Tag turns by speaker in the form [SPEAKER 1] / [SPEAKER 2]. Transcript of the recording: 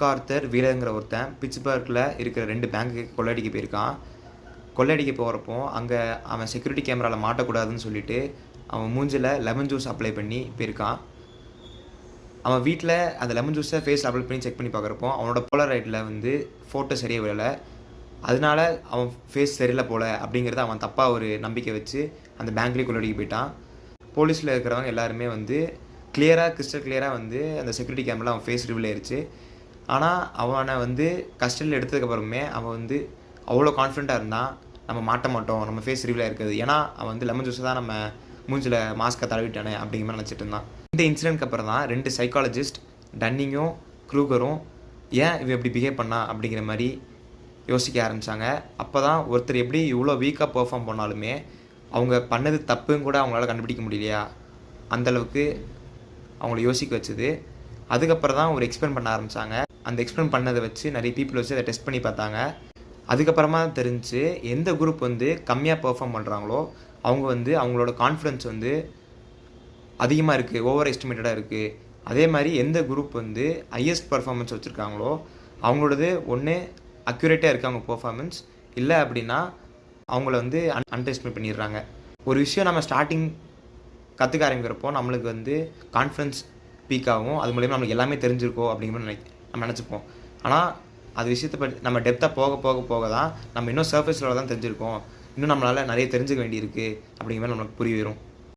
[SPEAKER 1] MacArthur வீலருங்கிற ஒருத்தன் பிட்ஸ்பர்கில் இருக்கிற 2 பேங்க்கு கொள்ளையடிக்க போயிருக்கான். கொள்ளையடிக்க போகிறப்போ அங்கே அவன் செக்யூரிட்டி கேமராவில் மாட்டக்கூடாதுன்னு சொல்லிட்டு அவன் மூஞ்சில் லெமன் ஜூஸ் அப்ளை பண்ணி போயிருக்கான். அவன் வீட்டில் அந்த லெமன் ஜூஸை ஃபேஸில் அப்ளை பண்ணி செக் பண்ணி பார்க்குறப்போ அவனோட போலரைட்டில் வந்து ஃபோட்டோ சரியாக விழலை. அதனால அவன் ஃபேஸ் சரியில்லை போல் அப்படிங்கிறத அவன் தப்பாக ஒரு நம்பிக்கை வச்சு அந்த பேங்க்லேயே கொள்ளையடிக்க போயிட்டான். போலீஸில் இருக்கிறவங்க எல்லாருமே வந்து கிறிஸ்டல் கிளியராக வந்து அந்த செக்யூரிட்டி கேமராவில் அவன் ஃபேஸ் ரிவீல் ஆயிடுச்சு. ஆனால் அவனை வந்து கஸ்டடியில் எடுத்ததுக்கப்புறமே அவன் வந்து அவ்வளோ கான்ஃபிடண்ட்டாக இருந்தான், நம்ம மாட்ட மாட்டோம், நம்ம ஃபேஸ் ரிவீல் ஆயிருக்குது. ஏன்னா அவன் வந்து லெமன் ஜூஸை தான் நம்ம மூஞ்சில் மாஸ்க்கை தடவிட்டானே அப்படிங்கிற மாதிரி நினச்சிட்டு இருந்தான். இந்த இன்சிடென்ட்க்கு அப்புறம் தான் 2 சைக்காலஜிஸ்ட் டன்னிங்கும் க்ரூகரும் ஏன் இவன் எப்படி பிஹேவ் பண்ணா அப்படிங்கிற மாதிரி யோசிக்க ஆரம்பித்தாங்க. அப்போ தான் ஒருத்தர் எப்படி இவ்வளோ வீக்காக பெர்ஃபார்ம் பண்ணாலுமே அவங்க பண்ணது தப்புன்னு கூட அவங்களால கண்டுபிடிக்க முடியலையா, அந்தளவுக்கு அவங்கள யோசிக்க வச்சுது. அதுக்கப்புறம் தான் ஒரு எக்ஸ்பிளைன் பண்ண ஆரம்பித்தாங்க. அந்த எக்ஸ்பிளைன் பண்ணதை வச்சு நிறைய பீப்புள் வச்சு அதை டெஸ்ட் பண்ணி பார்த்தாங்க. அதுக்கப்புறமா தான் தெரிஞ்சு எந்த குரூப் வந்து கம்மியாக பெர்ஃபார்ம் பண்ணுறாங்களோ அவங்க வந்து அவங்களோட கான்ஃபிடன்ஸ் வந்து அதிகமாக இருக்குது, ஓவர் எஸ்டிமேட்டடாக இருக்குது. அதே மாதிரி எந்த குரூப் வந்து ஹையஸ்ட் பர்ஃபார்மன்ஸ் வச்சுருக்காங்களோ அவங்களோடது ஒன்று அக்யூரேட்டாக இருக்குது அவங்க பெர்ஃபார்மன்ஸ், இல்லை அப்படின்னா அவங்கள வந்து அண்டர் எஸ்டிமேட் பண்ணிடுறாங்க. ஒரு விஷயம் நம்ம ஸ்டார்டிங் கற்றுக்க ஆரம்பிக்கிறப்போ நம்மளுக்கு வந்து கான்ஃபிடன்ஸ் பீக் ஆகும், அது மூலிமா நம்மளுக்கு எல்லாமே தெரிஞ்சிருக்கோம் அப்படிங்கிற மாதிரி நம்ம நினச்சிப்போம். ஆனால் அது விஷயத்தை பற்றி நம்ம டெப்த்தாக போக போக போக தான் நம்ம இன்னும் சர்ஃபேஸ் லெவலில் தான் தெரிஞ்சிருக்கோம், இன்னும் நம்மளால் நிறைய தெரிஞ்சுக்க வேண்டியிருக்கு அப்படிங்கிற மாதிரி நம்மளுக்கு புரிய வரும்.